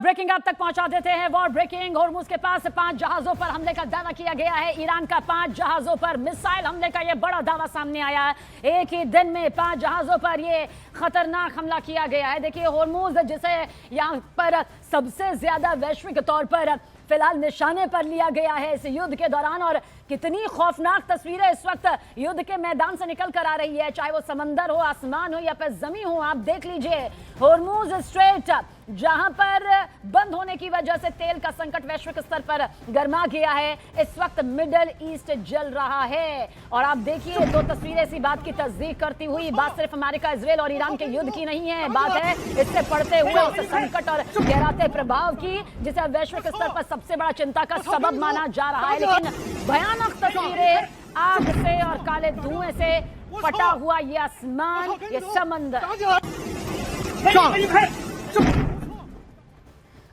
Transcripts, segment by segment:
Breaking आप तक पहुंचा देते हैं। वॉर ब्रेकिंग, होर्मुज के पास 5 जहाजों पर हमले का दावा किया गया है। ईरान का 5 जहाजों पर मिसाइल हमले का यह बड़ा दावा सामने आया है। एक ही दिन में 5 जहाजों पर यह खतरनाक हमला किया गया है। देखिए, होर्मुज जिसे यहां पर सबसे ज्यादा वैश्विक तौर पर फिलहाल निशाने पर लिया गया है इस युद्ध के दौरान, और कितनी खौफनाक तस्वीरें इस वक्त युद्ध के मैदान से निकल कर आ रही है, चाहे वो समंदर हो, आसमान हो या फिर जमीन हो। आप देख लीजिए, होर्मुज स्ट्रेट जहां पर बंद होने की वजह से तेल का संकट वैश्विक स्तर पर गर्मा गया है, इस वक्त मिडल ईस्ट जल रहा है। और आप देखिए, दो तस्वीरें इसी बात की तस्दीक करती हुई, बात सिर्फ अमेरिका, इजराइल और ईरान के युद्ध की नहीं है, बात है इससे पड़ते हुए इस संकट और गहराते प्रभाव की, जिसे वैश्विक स्तर पर सबसे बड़ा चिंता का सबब माना जा रहा है। लेकिन भयानक तस्वीरें, आग से और काले धुएं से फटा हुआ ये आसमान, ये समंदर।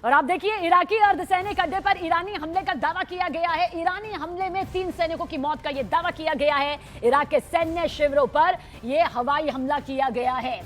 और आप देखिए, इराकी अर्धसैनिक अड्डे पर ईरानी हमले का दावा किया गया है। ईरानी हमले में 3 सैनिकों की मौत का यह दावा किया गया है। इराक के सैन्य शिविरों पर यह हवाई हमला किया गया है।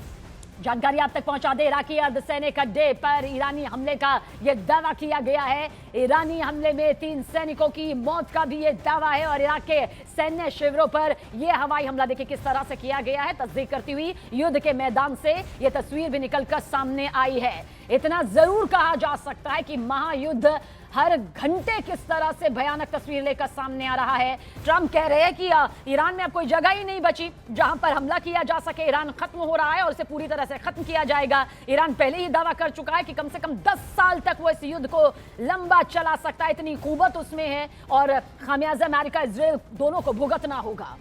जानकारी आप तक पहुंचा दे, इराकी अर्धसैनिक अड्डे पर ईरानी हमले का यह दावा किया गया है। ईरानी हमले में 3 सैनिकों की मौत का भी यह दावा है, और इराक के सैन्य शिविरों पर यह हवाई हमला देखिए किस तरह से किया गया है। तस्दीक करती हुई युद्ध के मैदान से यह तस्वीर भी निकलकर सामने आई है। इतना जरूर कहा जा सकता है कि महायुद्ध हर घंटे किस तरह से भयानक तस्वीर लेकर सामने आ रहा है। ट्रंप कह रहे हैं कि ईरान में अब कोई जगह ही नहीं बची जहां पर हमला किया जा सके। ईरान खत्म हो रहा है और इसे पूरी तरह से खत्म किया जाएगा। ईरान पहले ही दावा कर चुका है कि कम से कम 10 साल तक वो इस युद्ध को लंबा चला सकता है, इतनी कुव्वत उसमें है, और खामियाजा अमेरिका, इजराइल दोनों को भुगतना होगा।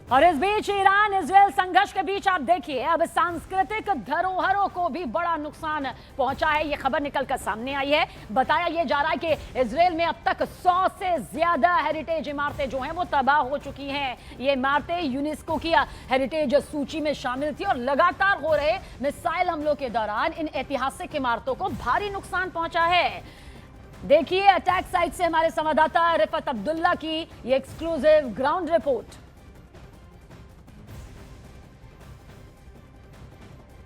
और इस बीच ईरान इजराइल संघर्ष के बीच आप देखिए, अब सांस्कृतिक धरोहरों को भी बड़ा नुकसान पहुंचा है। यह खबर निकलकर सामने आई है। बताया यह जा रहा है कि इजराइल में अब तक 100 से ज्यादा हेरिटेज इमारतें जो हैं वो तबाह हो चुकी हैं। ये इमारतें यूनेस्को की हेरिटेज सूची में शामिल थी, और लगातार हो रहे मिसाइल हमलों के दौरान इन ऐतिहासिक इमारतों को भारी नुकसान पहुंचा है। देखिए, अटैक साइट से हमारे संवाददाता रिफत अब्दुल्ला की ये एक्सक्लूसिव ग्राउंड रिपोर्ट।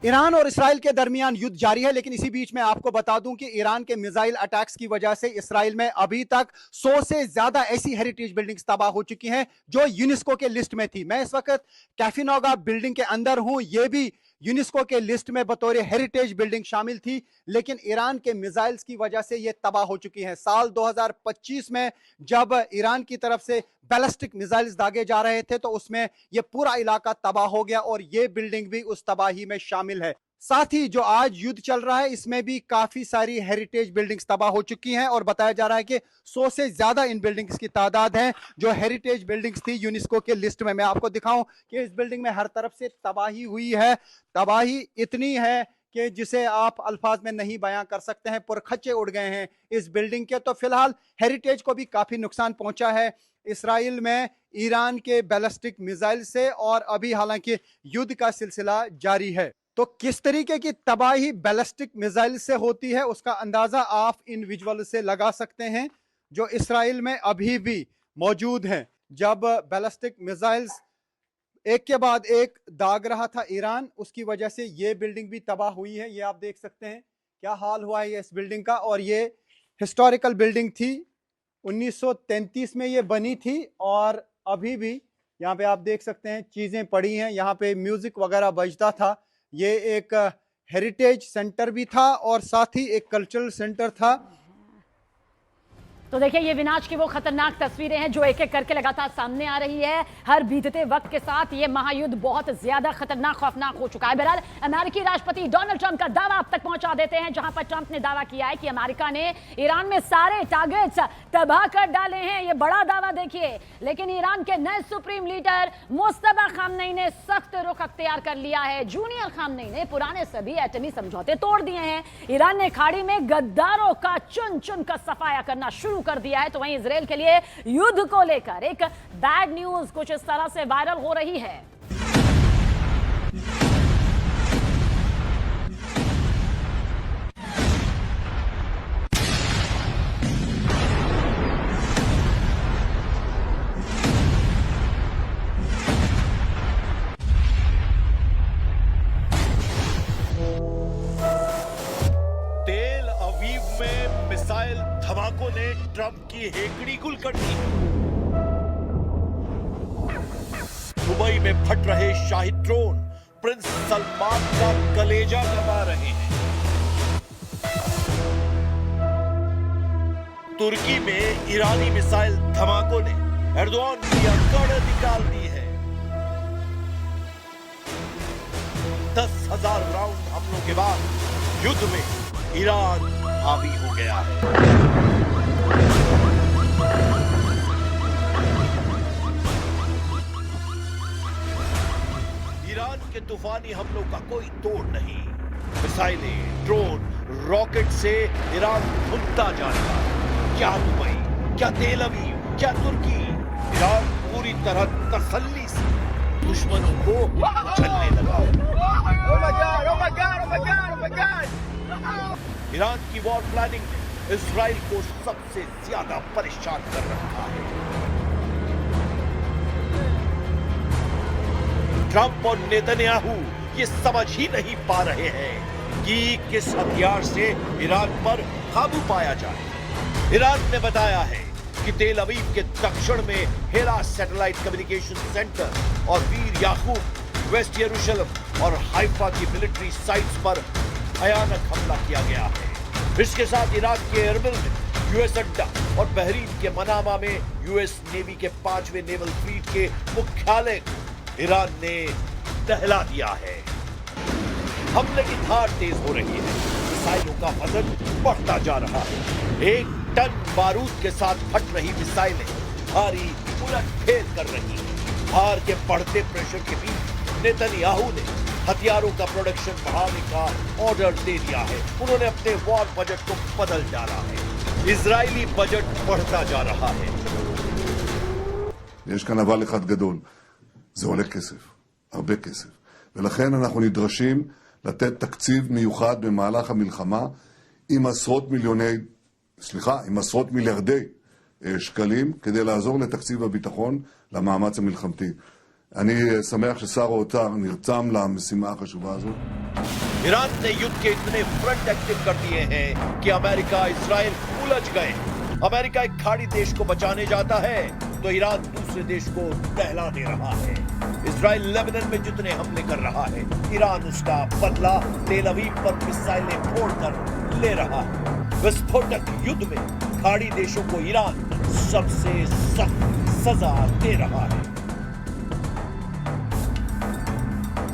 ईरान और इसराइल के दरमियान युद्ध जारी है, लेकिन इसी बीच में आपको बता दूं कि ईरान के मिसाइल अटैक्स की वजह से इसराइल में अभी तक 100 से ज्यादा ऐसी हेरिटेज बिल्डिंग्स तबाह हो चुकी हैं जो यूनेस्को के लिस्ट में थी। मैं इस वक्त कैफिनोगा बिल्डिंग के अंदर हूं। यह भी यूनेस्को के लिस्ट में बतौर हेरिटेज बिल्डिंग शामिल थी, लेकिन ईरान के मिसाइल्स की वजह से यह तबाह हो चुकी है। साल 2025 में जब ईरान की तरफ से बैलिस्टिक मिसाइल्स दागे जा रहे थे, तो उसमें यह पूरा इलाका तबाह हो गया, और यह बिल्डिंग भी उस तबाही में शामिल है। साथ ही जो आज युद्ध चल रहा है, इसमें भी काफी सारी हेरिटेज बिल्डिंग्स तबाह हो चुकी हैं, और बताया जा रहा है कि 100 से ज्यादा इन बिल्डिंग्स की तादाद है जो हेरिटेज बिल्डिंग्स थी यूनेस्को के लिस्ट में। मैं आपको दिखाऊं कि इस बिल्डिंग में हर तरफ से तबाही हुई है। तबाही इतनी है कि जिसे आप अल्फाज में नहीं बयां कर सकते हैं। पुरखच्चे उड़ गए हैं इस बिल्डिंग के। तो फिलहाल हेरिटेज को भी काफी नुकसान पहुंचा है इसराइल में ईरान के बैलिस्टिक मिसाइल से, और अभी हालांकि युद्ध का सिलसिला जारी है। तो किस तरीके की तबाही बैलिस्टिक मिसाइल से होती है, उसका अंदाजा आप इन विजुअल से लगा सकते हैं जो इसराइल में अभी भी मौजूद हैं। जब बैलिस्टिक मिसाइल्स एक के बाद एक दाग रहा था ईरान, उसकी वजह से ये बिल्डिंग भी तबाह हुई है। ये आप देख सकते हैं क्या हाल हुआ है इस बिल्डिंग का। और ये हिस्टोरिकल बिल्डिंग थी, 1933 में ये बनी थी, और अभी भी यहाँ पे आप देख सकते हैं चीजें पड़ी हैं। यहाँ पे म्यूजिक वगैरह बजता था। ये एक हेरिटेज सेंटर भी था, और साथ ही एक कल्चरल सेंटर था। तो देखिए, ये विनाश की वो खतरनाक तस्वीरें हैं जो एक एक करके लगातार सामने आ रही है। हर बीतते वक्त के साथ ये महायुद्ध बहुत ज्यादा खतरनाक, खौफनाक हो चुका है। बहरहाल, अमेरिकी राष्ट्रपति डोनाल्ड ट्रंप का दावा आप तक पहुंचा देते हैं, जहां पर ट्रंप ने दावा किया है कि अमेरिका ने ईरान में सारे टारगेट्स तबाह कर डाले हैं। ये बड़ा दावा देखिए, लेकिन ईरान के नए सुप्रीम लीडर मुस्तफा खामनेई ने सख्त रुख अख्तियार कर लिया है। जूनियर खामनेई ने पुराने सभी एटमी समझौते तोड़ दिए हैं। ईरान ने खाड़ी में गद्दारों का चुन चुन कर सफाया करना शुरू कर दिया है। तो वहीं इजराइल के लिए युद्ध को लेकर एक बैड न्यूज कुछ इस तरह से वायरल हो रही है। धमाकों ने ट्रंप की हेकड़ी गुल कर दी। दुबई में फट रहे शाही ड्रोन प्रिंस सलमान का कलेजा दबा रहे हैं। तुर्की में ईरानी मिसाइल धमाकों ने एर्दोआन की अकड़ निकाल दी है। 10,000 राउंड हमलों के बाद युद्ध में ईरान हावी हो गया है। ईरान के तूफानी हमलों का कोई तोड़ नहीं। मिसाइलें, ड्रोन, रॉकेट से ईरान घुमता जा रहा है। क्या दुबई, क्या तेल अवीव, क्या तुर्की, ईरान पूरी तरह तसल्ली से दुश्मनों को उछलने लगा। ईरान की वॉर प्लानिंग ने इजराइल को सबसे ज्यादा परेशान कर रखा है। ट्रंप और नेतन्याहू ये समझ ही नहीं पा रहे हैं कि किस हथियार से ईरान पर काबू पाया जाए। ईरान ने बताया है कि तेल अवीव के दक्षिण में हेरा सैटेलाइट कम्युनिकेशन सेंटर और वीर याकूब, वेस्ट यरूशलेम और हाइफा की मिलिट्री साइट्स पर भयानक हमला किया गया है। इसके साथ इराक के एरबिल में यूएस अड्डा और बहरीन के मनामा में यूएस नेवी के 5वें नेवल फ्लीट के मुख्यालय को ईरान ने दहला दिया है। हमले की धार तेज हो रही है। मिसाइलों का वजन बढ़ता जा रहा है। 1 टन बारूद के साथ फट रही मिसाइलें भारी उलटफेर कर रही हैं। भार के बढ़ते प्रेशर के बीच नेतन्याहू ने हथियारों का प्रोडक्शन बढ़ाने का ऑर्डर दे दिया है। उन्होंने अपने वॉर बजट को बदल डाला है। इजरायली बजट बढ़ता जा रहा है। יש כאן אבל אחד גדול, זה עולה כסף, הרבה כסף. ולכן אנחנו נדרשים לתת תקציב מיוחד במהלך המלחמה עם עשרות מיליארדי שקלים כדי לעזור לתקציב הביטחון למאמץ המלחמתי. אני שמח ששר האוצר נרתם למשימה החשובה הזאת. ईरान ने युद्ध के इतने फ्रंट एक्टिव कर दिए हैं कि अमेरिका इजराइल उलझ गए। अमेरिका एक खाड़ी देश को बचाने जाता है तो ईरान दूसरे देश को दहला दे रहा है। इजराइल लेबनान में जितने हमले कर रहा है, ईरान उसका बदला तेल अवीव पर मिसाइलें फोड़कर ले रहा है। विस्फोटक युद्ध में खाड़ी देशों को ईरान सबसे सख्त सजा दे रहा है।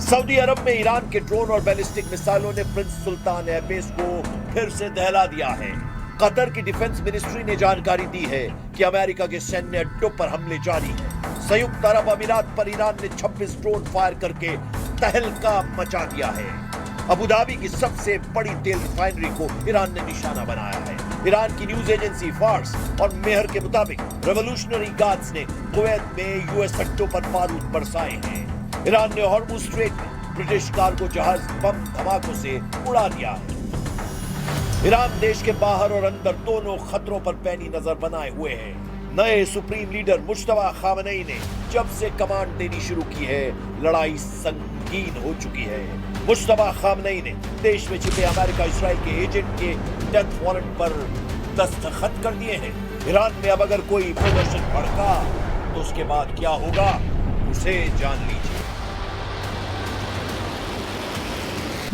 सऊदी अरब में ईरान के ड्रोन और बैलिस्टिक मिसाइलों ने प्रिंस सुल्तान एयरबेस को फिर से दहला दिया है। कतर की डिफेंस मिनिस्ट्री ने जानकारी दी है कि अमेरिका के सैन्य अड्डों पर हमले जारी हैं। संयुक्त अरब अमीरात पर ईरान ने 26 ड्रोन फायर करके तहलका मचा दिया है। अबू धाबी की सबसे बड़ी तेल रिफाइनरी को ईरान ने निशाना बनाया है। ईरान की न्यूज एजेंसी फार्स और मेहर के मुताबिक रेवोल्यूशनरी गार्ड्स ने कुवैत में यूएस अड्डों पर बारूद बरसाए हैं। ईरान ने हॉर्मुज स्ट्रेट में ब्रिटिश कार्गो जहाज बम धमाकों से उड़ा दिया है। ईरान देश के बाहर और अंदर दोनों खतरों पर पैनी नजर बनाए हुए हैं। नए सुप्रीम लीडर मुश्तबा खामनेई ने जब से कमांड देनी शुरू की है, लड़ाई संगीन हो चुकी है। मुश्तबा खामनेई ने देश में छिपे अमेरिका इजराइल के एजेंट के डेथ वारंट पर दस्तखत कर दिए हैं। ईरान में अब अगर कोई प्रदर्शन भड़का तो उसके बाद क्या होगा, उसे जान लीजिए।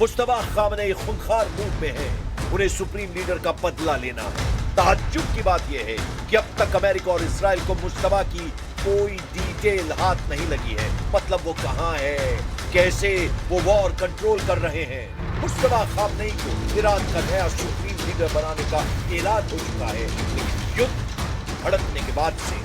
मुश्तबा खामनेई खूंखार मूड में है। उन्हें सुप्रीम लीडर का बदला लेना है। ताज्जुब की बात यह है कि अब तक अमेरिका और इजराइल को मुश्तबा की कोई डिटेल हाथ नहीं लगी है। मतलब वो कहां है, कैसे वो वॉर कंट्रोल कर रहे हैं। मुश्तबा खामनेई को ईरान का नया सुप्रीम लीडर बनाने का ऐलान हो चुका है। युद्ध भड़कने के बाद से